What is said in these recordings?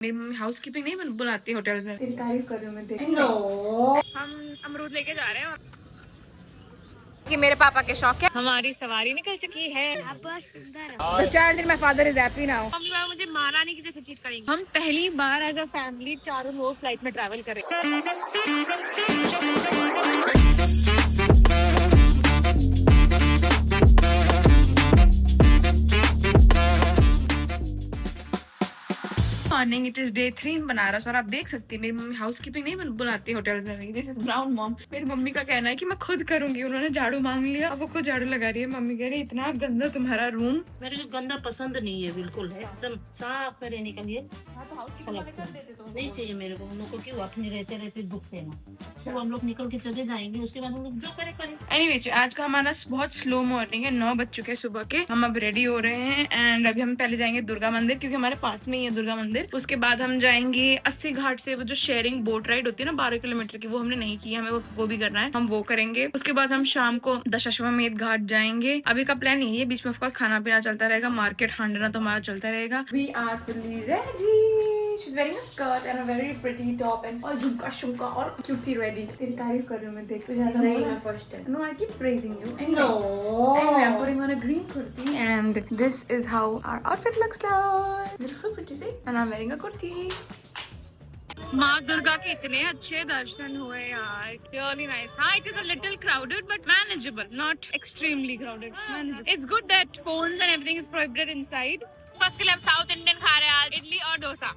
मेरी mummy house keeping नहीं बुलाती होटल में। तेरी तारीफ कर रही हूँ मैं, देख। हम अमरूद लेके जा रहे हैं कि मेरे पापा के शौक है। हमारी सवारी निकल चुकी है। The child in my father is happy now. Mummy papa मुझे महारानी की जैसे ट्रीट करेंगे। हम पहली बार एज अ फैमिली चारों लोग फ्लाइट में ट्रैवल करेंगे। मॉर्निंग, इट इज डे 3 इन बनारस और आप देख सकती हैं मेरी मम्मी हाउस कीपिंग नहीं बुलाती होटल में। This is brown mom. मेरी मम्मी का कहना है कि मैं खुद करूंगी। उन्होंने झाड़ू मांग लिया, अब वो खुद झाड़ू लगा रही है। मम्मी कह रही इतना गंदा तुम्हारा रूम। मेरे को गंदा पसंद नहीं है, बिल्कुल है एकदम साफ रहने के लिए। तो हाउस वाले कर देते तो नहीं चाहिए मेरे को। उन लोग को क्यों अपने रहते रहते दुख देना। तो हम लोग निकल के चले जाएंगे, उसके बाद हम लोग जो करे करें। एनीवे, आज का हमारा बहुत स्लो मॉर्निंग है। 9 बज चुके हैं सुबह के। हम अब रेडी हो रहे हैं एंड अभी हम पहले जाएंगे दुर्गा मंदिर, क्योंकि हमारे पास में ही है दुर्गा मंदिर। उसके बाद हम जाएंगे 80 घाट से, वो जो शेयरिंग बोट राइड होती है ना 12 किलोमीटर की, वो हमने नहीं की, हमें वो भी करना है, हम वो करेंगे। उसके बाद हम शाम को दशाश्वमेध घाट जाएंगे। अभी का प्लान यही है, बीच में ऑफकोर्स खाना पीना चलता रहेगा, मार्केट हांडना तो हमारा चलता रहेगा। We are fully ready. She's wearing a skirt and a very pretty top and all झुमका शुमका और cutie ready. तेरी तारीफ कर रही हूँ मैं, देख तो ज्यादा नहीं, मैं first time. No, I keep praising you. Anyway, anyway, I'm putting on a green kurti and this is how our outfit looks like. It looks so pretty, see? And I'm wearing a kurti. माँ दुर्गा के इतने अच्छे दर्शन हुए यार, really nice. हाँ, it is a little crowded but manageable, not extremely crowded. Manageable. It's good that phones and everything is prohibited inside. First के लिए हम साउथ इंडियन खा रहे हैं आज, इडली और dosa.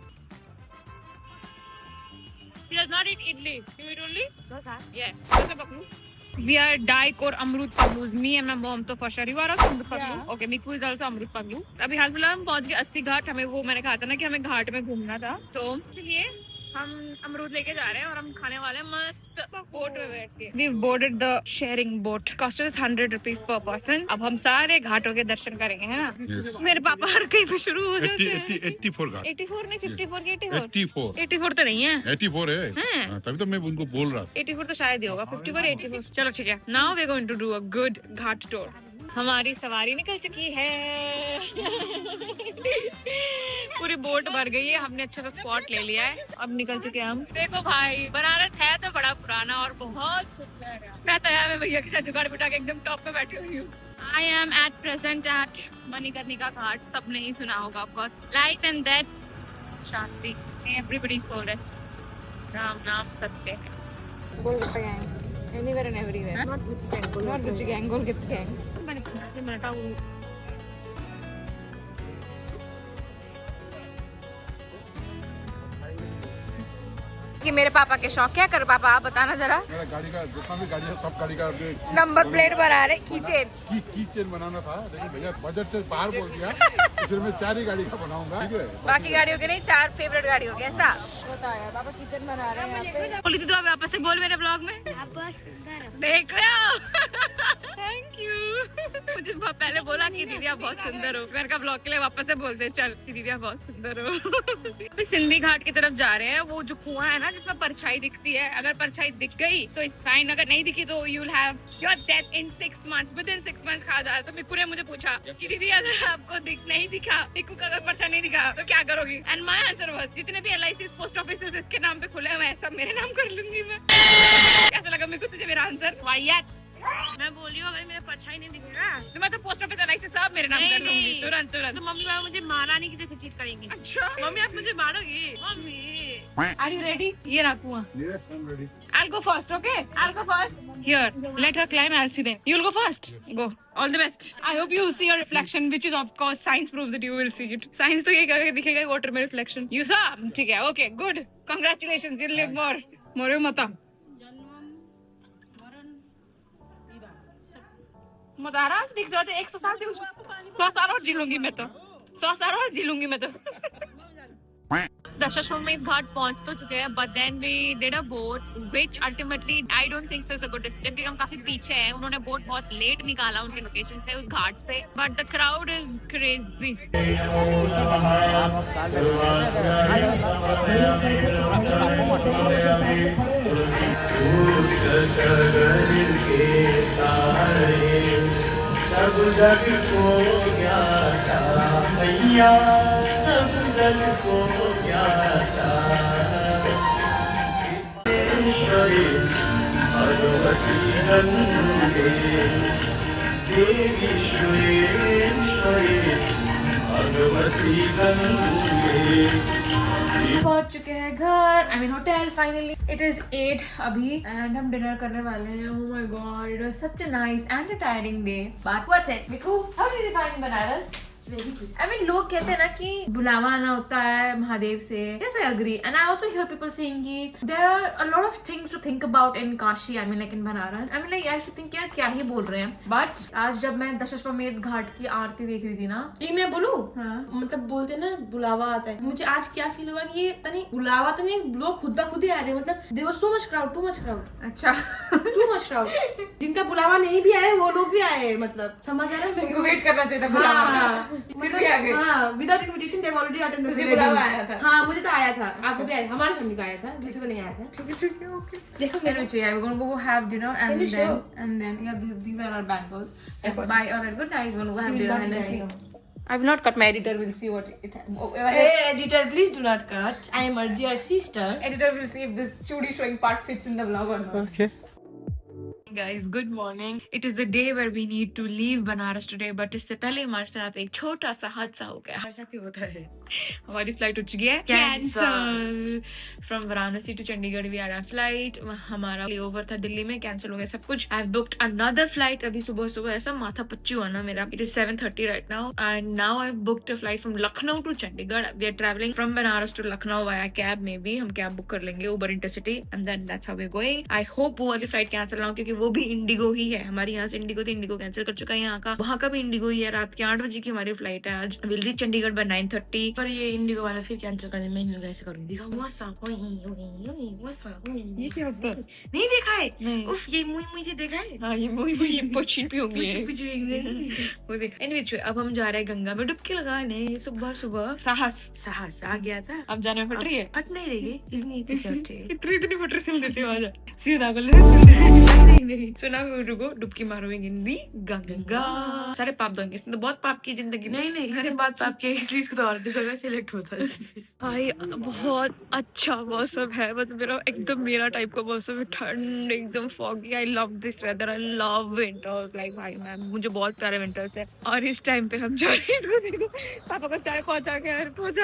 She does not eat idli. You eat only dosa? Yes. Dosa पकड़ू। We are Daik और अमरूद पगलूज. Me and my mom तो for sure. You are also अमरूद पगलू? Okay, Miku is also अमरूद पगलू. अभी हाल फिलहाल हम पहुंच गए 80 घाट। हमें वो मैंने कहा था ना कि हमें घाट में घूमना था, तो इसलिए हम अमरूद लेके जा रहे हैं और हम खाने वाले हैं मस्त बोट में बैठ के। We've boarded the sharing boat. Cost us 100 rupees per person. अब हम सारे घाटों के दर्शन करेंगे, है ना? Yes. मेरे पापा हर कहीं पे शुरू हो जाते हैं। 84 घाट। 84 नहीं, 54 की 84। 84 तो नहीं है। 84 है। हाँ, तभी तो मैं उनको बोल रहा था। 84 तो शायद ही होगा। 54 84। चलो ठीक है। Now we're going to do a good Ghat tour. हमारी सवारी निकल चुकी है। पूरी बोट भर गई है। हमने अच्छा सा स्पॉट ले लिया है, अब निकल चुके हैं हम। देखो भाई, बनारस है तो बड़ा पुराना और बहुत सुंदर है। मैं तो यार भैया के साथ जुगाड़ बिठा के एकदम टॉप पे बैठी हुई हूँ। I am at present at Manikarnika Ghat. सबने ही सुना होगा ऑफकोर्स। लाइट एंड डेथ, शांति, एवरीबॉडी सोल रेस्ट। राम नाम सत्य है। गोलगप्पे gang anywhere and everywhere. Not Gucci gang. Not Gucci gang. Golgappa gang. मैंने कि मेरे पापा के शौक क्या करो पापा, आप बताना जरा। मेरा गाड़ी का जितना भी गाड़ी है, सब गाड़ी का नंबर प्लेट बना रहे, की चेन बनाना था, लेकिन भैया बजट से बाहर बोल दिया। फिर मैं 4 ही गाड़ी का बनाऊंगा, ठीक है? बाकी गाड़ियों के नहीं, 4 फेवरेट गाड़ी हो गया। ऐसा बताया पापा किचन बना रहे हैं यहाँ पे। बोली थी तो आप वापस से बोल मेरे ब्लॉग में। देख रहे हो? Thank you. मुझे पहले बोला कि दीदी आप बहुत सुंदर हो, मेरे का ब्लॉग के लिए वापस से बोलते चल कि दीदी आप बहुत सुंदर हो। अभी सिंधी घाट की तरफ जा रहे हैं। वो जो कुआं है ना जिसमें परछाई दिखती है, अगर परछाई दिख गई तो इट्स फाइन, अगर नहीं दिखी तो you will have your death in 6 months। With in 6 months कहा जा रहा है। तो मिकू ने मुझे पूछा कि दीदी अगर आपको नहीं दिखा, मिकू का अगर परछाई नहीं दिखा तो क्या करोगी? एंड माय आंसर वाज जितने भी LIC पोस्ट ऑफिस इसके नाम पे खुले हुए हैं सब मेरे नाम कर लूंगी मैं। कैसा लगा मिकू तुझे मेरा आंसर? वाहियात। मैं बोल रही हूँ अगर मेरा परछाई नहीं दिखेगा तो मैं तो पोस्ट ऑफिस LIC सब मेरे नाम कर लूंगी तुरंत। तो मम्मी पापा मुझे महारानी की जैसे ट्रीट करेंगी। अच्छा मम्मी आप मुझे मारोगी? Mummy are you ready? ये रहा कुआं। Yes, I'm ready. I'll go first, okay? I'll go first. Here, let her climb. I'll see then. You'll go first. Go. All the best. I hope you see your reflection, which is of course science proves that you will see it. Science तो ये कहेगा दिखेगा water में reflection. You saw? ठीक है, okay, good. Congratulations, you'll live more. मोरे मता। Madara दिख जाते 100 साल की 100 साल और जी लूंगी मैं तो। 100 साल और जी लूंगी मैं तो। दशाश्वमेध घाट पहुंच तो चुके हैं, but then we did a vote which ultimately I don't think so is a good decision, क्योंकि हम काफी पीछे हैं। उन्होंने बोट बहुत लेट निकाला उनके लोकेशन से, उस घाट से, but the crowd is crazy. सब जग को ज्ञाता मैया, सब जग को ज्ञाता। वन्दे देवीश्वरेश्वरे भगवती वन्दे। पहुंच चुके हैं घर, I mean hotel finally. It is 8 अभी एंड हम डिनर करने वाले हैं। Oh my God, it was such a nice and a tiring day but worth it. मिकू, how did you find Banaras? Very good. I mean, लोग कहते हैं ना कि बुलावा आना होता है महादेव से। Yes, I agree. And I also hear people saying कि there are a lot of things to think about in Kashi. I mean, like in Banaras. I mean, like I should think यार क्या ही बोल रहे हैं। But आज जब मैं दशाश्वमेध घाट की आरती देख रही थी ना, ये मैं बोलूं? हाँ। मतलब बोलते ना बुलावा आता है, मुझे आज क्या फील हुआ कि ये पता नहीं बुलावा तो नहीं, लोग खुद ब खुद ही आ रहे हैं। मतलब there was so much crowd, too much crowd, अच्छा टू मच क्राउड। जिनका बुलावा नहीं भी आए वो लोग भी आए, मतलब समझ आ रहा है मेरे को। वेट करना चाहिए था बुलावा। हाँ, फिर भी आ गए। हाँ, without invitation they already attend. तुझे बुलावा आया था? हाँ, मुझे तो आया था, आपको भी आया, हमारी फैमिली का आया था, जिसे को नहीं आया था। ठीक है, ओके। देखो Anyway, yeah, we're gonna go have dinner and Can you then show? yeah, these are our bangles. Bye or good night. We're gonna go have will dinner not and then die see. now. I've not cut. My editor will see what it. Hey, editor, please do not cut. I am a dear sister. Editor will see if this chudi showing part fits in the vlog or not. Okay. Guys, good morning. It is the day where we need to leave Banaras today, but इससे पहले हमारे साथ एक छोटा सा हादसा हो गया। हमारे साथ ही होता है। हमारी फ्लाइट हो चुकी है cancel. From Varanasi to Chandigarh we are a flight. हमारा लेओवर था दिल्ली में, कैंसिल हो गया सब कुछ। I have booked another flight. अभी सुबह सुबह ऐसा माथा पच्ची हुआ ना मेरा। It is 7:30 right now and now I have booked a flight from Lucknow to Chandigarh. We are travelling from Banaras to Lucknow via cab में भी। हम कैब बुक कर लेंगे उबर intercity and then that's how we are going. I hope वो वाली flight cancel ना हो क्योंकि वो भी इंडिगो ही है। हमारी यहाँ से इंडिगो थी, इंडिगो कैंसिल कर चुका है यहाँ का। वहाँ का भी इंडिगो ही है। रात के 8 बजे की हमारी फ्लाइट है आज। Will reach Chandigarh by 9:30। पर ये इंडिगो वाला फिर कैंसिल कर देंगे। मैं कैसे करूँगी? ये क्या होता है? नहीं देखा है? उफ, ये मुझे देखा है? हाँ, ये मुझे पोची भी होंगी। वो देखा। एनीवे, अब हम जा रहे हैं गंगा में डुबकी लगाने। सुबह सुबह साहस आ गया था। अब जाने में फट रही है? फट नहीं रही है, इतनी फट रही सिल देती हो। आजा सीधा कर ले। नहीं सुना, रुको, डुबकी मारोगे गिंदी गंगा। सारे पाप धोएंगे। इसने तो बहुत पाप की जिंदगी में। नहीं सारे बहुत पाप किए, इसलिए इसको तो और सिलेक्ट होता है। भाई बहुत अच्छा मौसम है। मतलब मेरा टाइप का मौसम है। ठंड एकदम foggy. I love this weather. I love winters. Like भाई मैम, मुझे बहुत प्यारे विंटर्स है। और इस टाइम पे हम जा रहे हैं। पापा को चाय पहुंचा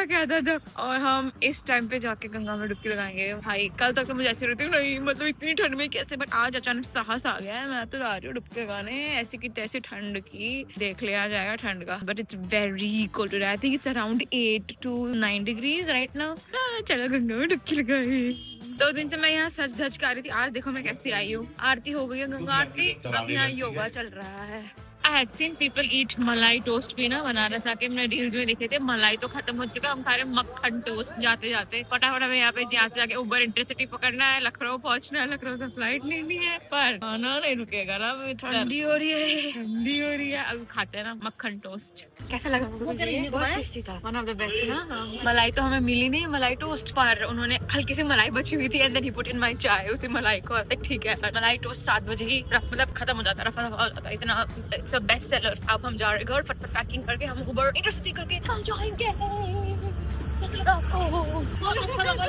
के आजा जा। और हम इस टाइम पे जाके गंगा में डुबकी लगाएंगे। भाई कल तक तो मुझे ऐसी रहती नहीं, मतलब इतनी ठंड में कैसे, बट आज अचानक साहस आ गया है। मैं तो जा रही हूँ डुबकी लगाने। ऐसी की तैसी ठंड की देख लिया जाएगा ठंड का। But it's very cold today. I think it's around 8 to 9 degrees right now. चलो गंगा में डुबकी लगाए। 2 दिन से मैं यहाँ सच धज के आ रही थी। आज देखो मैं कैसी आई हूँ। आरती हो गई है, गंगा आरती। अब यहाँ योगा चल रहा है। I had seen people eat मलाई टोस्ट भी ना बनारस आके। मैंने रील्स में देखे थे। मलाई तो खत्म हो चुका, हम खा रहे मक्खन टोस्ट। जाते जाते फटाफट हमें यहाँ से जाके उबर इंटरसिटी पकड़ना है, लखनऊ पहुंचना है। लखनऊ से फ्लाइट लेनी है, पर खाना नहीं रुकेगा ना। ठंडी हो रही है। अब खाते हैं ना मक्खन टोस्ट। कैसा लगा? बहुत टेस्टी था। वन ऑफ द बेस्ट ना। मलाई तो हमें मिली नहीं, मलाई टोस्ट, पर उन्होंने हल्की सी मलाई बची हुई थी and then he put in my chai. उसी मलाई को ठीक है। मलाई टोस्ट 7 बजे ही मतलब खत्म हो जाता, रफा दफा हो जाता। इतना बेस्ट सेलर। अब हम जा रहे घर, फटफट पैकिंग करके हम उबर इंटरसिटी करके कल जाएंगे। कैसा लगा आपको? बहुत अच्छा लगा।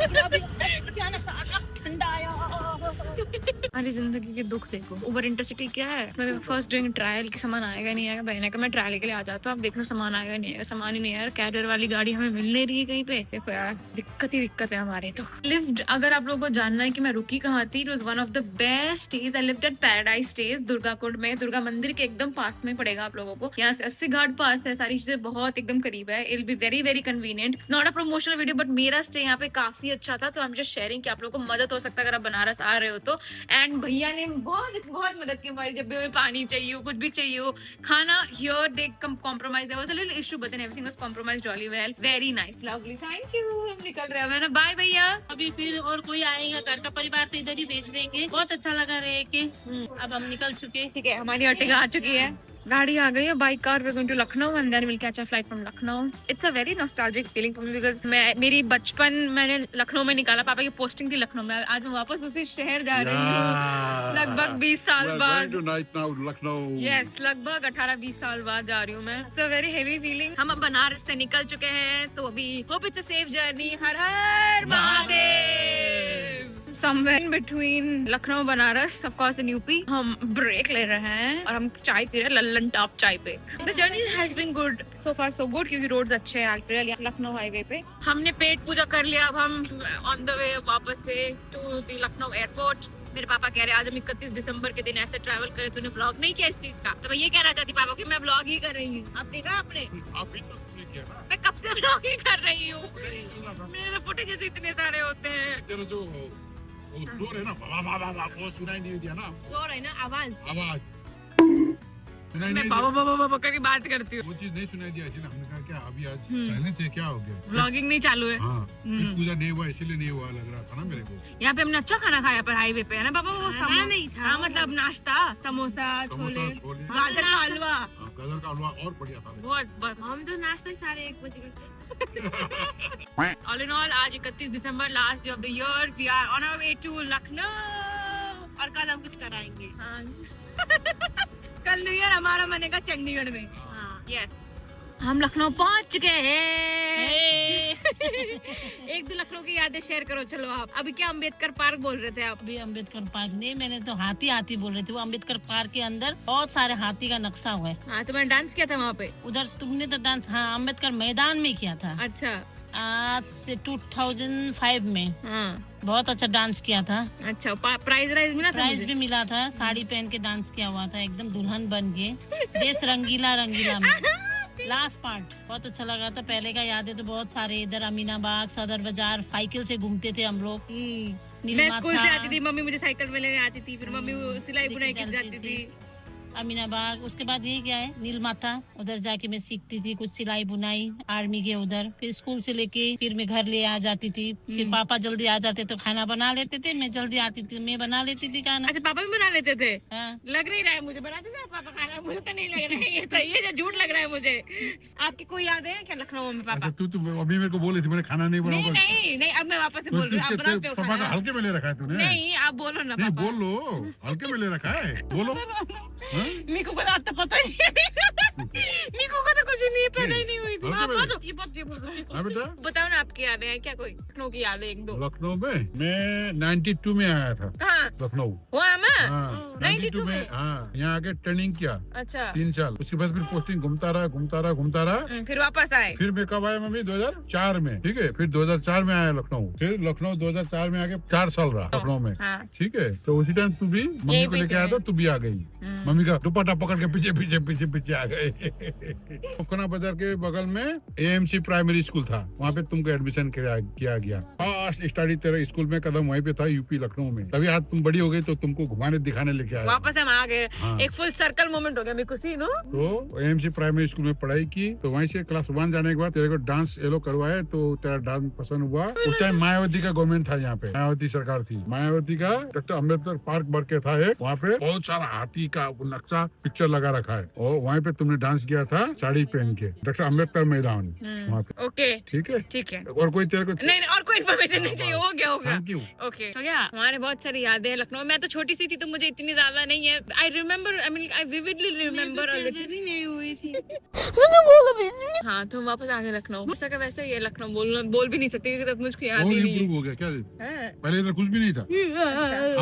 ठंडा आया। हमारी जिंदगी के दुख देखो। उबर इंटरसिटी क्या है? मैं फर्स्ट डूइंग ट्रायल कि सामान आएगा नहीं आएगा। बहने का मैं ट्रायल के लिए आ जाता हूँ। अब देखना सामान आएगा नहीं आएगा। सामान ही नहीं यार। कैरियर वाली गाड़ी हमें मिल नहीं रही है कहीं पे। देखो यार, दिक्कत है हमारे तो। लिव्ड, अगर आप लोगों को जानना है कि मैं रुकी कहाँ थी, it was one of the best stage. I lived eight paradise stage Durgakund में। दुर्गा मंदिर के एकदम पास में पड़ेगा आप लोगों को। यहाँ से 80 घाट पास है। सारी चीजें बहुत एकदम करीब है। It will be very very convenient. It's not a promotional video, but मेरा स्टे यहाँ पे काफी अच्छा था, तो आई एम जस्ट शेयरिंग कि आप लोगों को मदद हो सकता है अगर आप बनारस आ रहे हो तो। एंड भैया ने बहुत मदद की हमारी। जब भी हमें पानी चाहिए हो, कुछ भी चाहिए हो, खाना, here they compromise. There was a little issue but then everything was compromised really well. Very nice, lovely, thank you. हम निकल रहे हैं ना। बाय भैया। अभी फिर और कोई आएगा, घर का परिवार तो इधर ही भेज देंगे। बहुत अच्छा लगा रहे कि अब हम निकल चुके। ठीक है, हमारी अर्टिगा आ चुकी है। गाड़ी आ गई है by car. We going to Lucknow and then will catch a flight from Lucknow. It's a very nostalgic feeling for me because मेरी बचपन मैंने लखनऊ में निकाला. पापा की पोस्टिंग थी लखनऊ में. आज मैं वापस उसी शहर जा रही हूँ लगभग 20 साल बाद. यस, लगभग 18-20 साल बाद जा रही हूँ मैं. It's a very heavy feeling. हम अब बनारस से निकल चुके हैं तो अभी hope it's a safe journey. Her her Mahadev. somewhere in between Lucknow Banaras, of course in UP. हम ब्रेक ले रहे हैं और हम चाय पी रहे हैं लल्लन टॉप चाय पे. The journey has been good, so far so good क्योंकि रोड्स अच्छे हैं आलफिया लखनऊ हाईवे पे. हमने पेट पूजा कर लिया. अब हम on the way वापस से to the लखनऊ एयरपोर्ट. मेरे पापा कह रहे हैं आज हम 31 दिसंबर के दिन ऐसे ट्रैवल करें. तूने ब्लॉग नहीं किया इस चीज का, तो मैं ये कहना चाहती पापा कि मैं ब्लॉग ही कर रही हूँ. अब देखा आपने, अभी तक तुमने किया ना। मैं कब से ब्लॉग ही कर रही हूँ. मेरे फुटेजेस इतने सारे होते हैं. तेरा जो वो शोर है ना, वो सुनाई नहीं दिया ना, सो रही ना आवाज. सुनाई मैं नहीं बाबा दिया। बाबा बाबा करके बात करती हूँ. वो चीज नहीं सुनाई दिया इसलिए हमने कहा क्या अभी आज साइलेंस है, क्या हो गया? ब्लॉगिंग नहीं चालू है. हाँ, फिर पूजा नहीं हुआ इसीलिए नहीं हुआ लग रहा था ना मेरे को। यहाँ पे हमने अच्छा खाना खाया पर हाईवे पे है ना पापा. वो खाना नहीं था. हाँ मतलब नाश्ता, समोसा, छोले, समोसा, छोले, गाजर का हलवा. हाँ, गाजर का हलवा और बढ़िया था। बहुत. हम तो नाश्ता ही साढ़े 1 बजे करते. ऑल इन ऑल आज 31 दिसंबर, last day of the year. We are on our way to Lucknow. और कल हम कुछ कराएंगे. हाँ. कल न्यू ईयर हमारा मनेगा चंडीगढ़ में. हाँ. यस, हम लखनऊ पहुंच चुके हैं. एक दो लखनऊ की यादें शेयर करो. चलो आप अभी क्या अम्बेडकर पार्क बोल रहे थे आप? अभी अम्बेडकर पार्क नहीं, मैंने तो हाथी बोल रही थी. वो अम्बेडकर पार्क के अंदर बहुत सारे हाथी का नक्शा हुआ है. हाँ तो मैंने डांस किया था वहाँ पे. उधर तुमने तो डांस, हाँ, अम्बेडकर मैदान में किया था. अच्छा. आज से 2005 में हाँ. बहुत अच्छा डांस किया था. अच्छा, प्राइज मिला था? प्राइज भी मिला था. साड़ी पहन के डांस किया हुआ था, एकदम दुल्हन बन के. देश रंगीला रंगीला में लास्ट पार्ट बहुत अच्छा लगा था. पहले का याद है तो बहुत सारे. इधर अमीनाबाग, सदर बाजार साइकिल से घूमते थे हम लोग. मैं स्कूल से आती थी, मम्मी मुझे साइकिल में लेने आती थी. फिर मम्मी सिलाई बुनाई की जाती थी. अमीनाबाग. उसके बाद ये क्या है, नील माता. उधर जाके मैं सीखती थी कुछ सिलाई बुनाई आर्मी के उधर. फिर स्कूल से लेके फिर मैं घर ले आ जाती थी. फिर पापा जल्दी आ जाते तो खाना बना लेते थे. मैं जल्दी आती थी, मैं बना लेती थी खाना. अच्छा, पापा भी बना लेते थे? हाँ. लग नहीं रहा है मुझे बनाते थे पापा खाना. मुझे तो नहीं लग रहा है ये जो झूठ लग रहा है मुझे. आपकी कोई याद है क्या लखनऊ में पापा? अच्छा, तू अभी मेरे को बोली थी मैंने खाना नहीं बनाऊंगा. नहीं अब मैं वापस से बोल रही हूँ. आप बनाते हो पापा का खाना? हल्के में ले रखा है तूने. नहीं आप बोलो ना नहीं पापा. बोल लो, हल्के में ले रखा है, बोलो. हाँ? मीकू को तो पता ही नहीं. मीकू को तो कुछ नहीं, पैदा ही नहीं हुई थी. हल्के आप में? बोलो, ये बोलो. हाँ बेटा, बताओ ना आपकी यादें हैं क्या? कोई लखनऊ की यादें एक दो. लखनऊ में मैं 92 में आया था. कहाँ? लखनऊ. वहाँ मैं हाँ, 92 में. हाँ, यहाँ आके ट्रेनिंग किया अच्छा. 3 साल. उसके बाद फिर पोस्टिंग घूमता रहा. फिर वापस आए. फिर मैं कब आया मम्मी? 2004 में. ठीक है, फिर 2004 में आया लखनऊ. फिर लखनऊ 2004 में आके 4 साल रहा लखनऊ में. हाँ. ठीक है, तो उसी टाइम तू भी मम्मी यही को पे लेके आया थे। था, तू भी आ गई. मम्मी का दुपट्टा पकड़ के पीछे आ गए. कोकना बाजार के बगल में एएमसी प्राइमरी स्कूल था, वहाँ पे तुमको एडमिशन किया गया. फर्स्ट स्टडी तेरा स्कूल में कदम वहीं पे था, यूपी लखनऊ में. तभी आज तुम बड़ी हो गई तो तुमको घुमाने दिखाने लेके आया. वापस हम आ गए. हाँ. एक फुल सर्कल मोमेंट हो गया मेरे को. सी नो. तो एएमसी प्राइमरी स्कूल में पढ़ाई की, तो वहीं से क्लास 1 जाने के बाद तेरे को डांस एलो करवाए, तो तेरा डांस पसंद हुआ. उस टाइम मायावती का गवर्नमेंट था यहाँ पे, मायावती सरकार थी. मायावती का डॉक्टर अम्बेडकर पार्क भर के था एक, वहाँ पे बहुत सारा हाथी का नक्शा पिक्चर लगा रखा है. और वहाँ पे तुमने डांस किया था साड़ी पहन के, डॉक्टर अम्बेडकर मैदान वहाँ पे. ओके ठीक है. ठीक है. और कोई तेरे को नहीं और कोई इन्फॉर्मेशन नहीं चाहिए. हो गया थैंक यू. ओके. तो क्या हमारे बहुत सारी यादें हैं लखनऊ. मैं तो छोटी सी थी तो मुझे इतनी ज्यादा नहीं है. I remember, I vividly remember. भी नहीं हुई थी. हाँ तो हम वापस आ गए लखनऊ. वैसा का वैसे ही है लखनऊ. बोल भी नहीं सकती क्योंकि तब मुझको याद और ही नहीं इम्प्रूव हो गया क्या? है. पहले इधर कुछ भी नहीं था.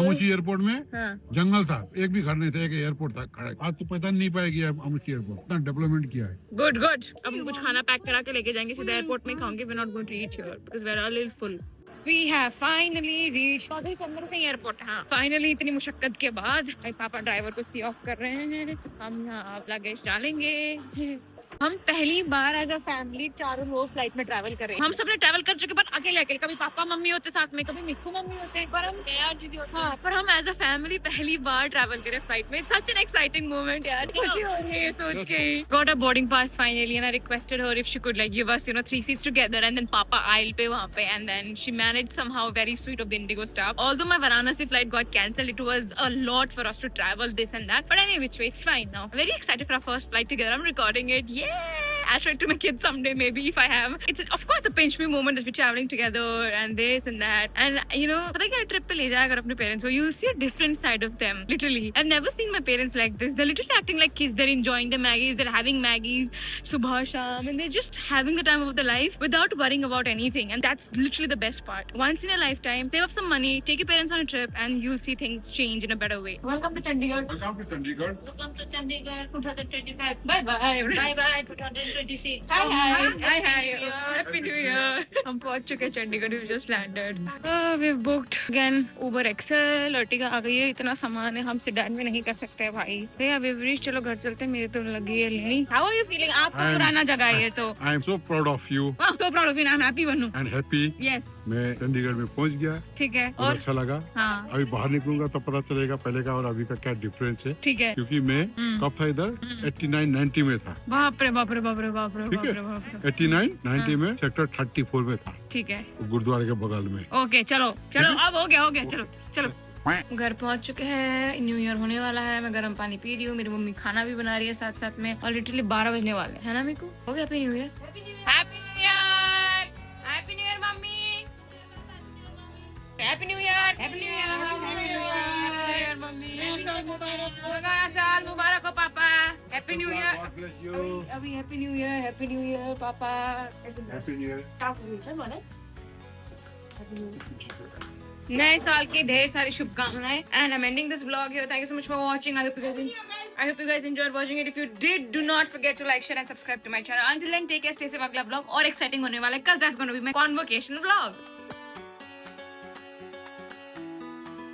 अमुची एयरपोर्ट में हाँ. जंगल था, एक भी घर नहीं था, एक एयरपोर्ट था खड़ा. आज तो पता नहीं पाएगी अमुची एयरपोर्ट इतना डेवलपमेंट किया है. गुड. अब हम कुछ खाना पैक करा के लेके जाएंगे सीधा एयरपोर्ट में खाएंगे. We not going to eat here because we are a little full. We have finally reached Chaudhary Chandra Singh airport. हाँ फाइनली इतनी मुशक्कत के बाद पापा ड्राइवर को सी ऑफ कर रहे हैं. हम यहाँ लगेज डालेंगे. हम पहली बार एज अ फैमिली चारों लोग फ्लाइट में ट्रैवल कर रहे हैं. हम सबने ट्रैवल कर चुके पर अकेले अकेले. कभी पापा मम्मी होते साथ में, कभी मिक्कू मम्मी होते, पर हम हाँ पर हम एज अ फैमिली पहली बार ट्रैवल करें फ्लाइट में. सच एन एक्साइटिंग मोमेंट यार. खुशी हो रही है सोच के. Got a boarding pass finally and I requested her if she could like give us 3 seats together and then पापा आइल पे वहाँ पे and then she managed somehow very sweet of the Indigo staff. Although my Varanasi flight got cancelled, it was a lot for us to travel this and that. But anyway, which way, it's fine now. Very excited for our first flight together. I'm recording it. Yeah. attach it to my kids someday, maybe if I have. It's of course a pinch me moment that we're traveling together and this and that. And you know, पता है क्या trip पे ले जाया अगर अपने parents को, you'll see a different side of them. Literally, I've never seen my parents like this. They're literally acting like kids. They're enjoying the Maggies. They're having Maggies, subah sham, and they're just having the time of their life without worrying about anything. And that's literally the best part. Once in a lifetime, save up some money, take your parents on a trip, and you'll see things change in a better way. Welcome to Chandigarh. Welcome to Chandigarh. Welcome to Chandigarh 2025. Bye bye. Bye bye 2026. Hi hi. Hi hi. Happy New Year. हम पहुंच चुके हैं Chandigarh. We've just landed. We've booked again Uber XL. Ertiga आ गई है. इतना सामान है हम सेडान में नहीं कर सकते भाई. भैया we've reached. चलो घर चलते हैं. मेरे तो लगी है लेनी. How are you feeling? आपको पुराना जगह है ये तो. I am so proud of you So proud of you. I'm happy बनूं. and happy. Yes. मैं चंडीगढ़ में पहुंच गया. ठीक है. बहुत और अच्छा लगा. हाँ. अभी बाहर निकलूंगा तो पता चलेगा पहले का और अभी का क्या डिफरेंस है. ठीक है. क्योंकि मैं कब था इधर 89-90 में था. बाप रे बाप रे बाप रे बाप रे ठीक बाप है. रे बाप रे. 89-90 में सेक्टर 34 में था. ठीक है. गुरुद्वारे के बगल में. ओके चलो चलो अब हो गया चलो चलो. घर पहुंच चुके हैं. न्यू ईयर होने वाला है. मैं गर्म पानी पी रही हूँ. मेरी मम्मी खाना भी बना रही है साथ साथ में. और लिटरली 12 बजने वाले है ना. मेरे को हो गया happy new year. Happy new year. Happy new year mummy. Happy new year. Happy new year mummy. साल मुबारक हो पापा. Happy new year. अभी happy new year. Happy new year पापा. Happy new year. नए साल की ढेर सारी शुभकामनाएं. And I am ending this vlog here. Thank you so much for watching. I hope you guys enjoyed watching it. If you did, do not forget to like, share and subscribe to my channel. Until then, take care, stay safe. अगला vlog और exciting होने वाला है because that's going to be my convocation vlog.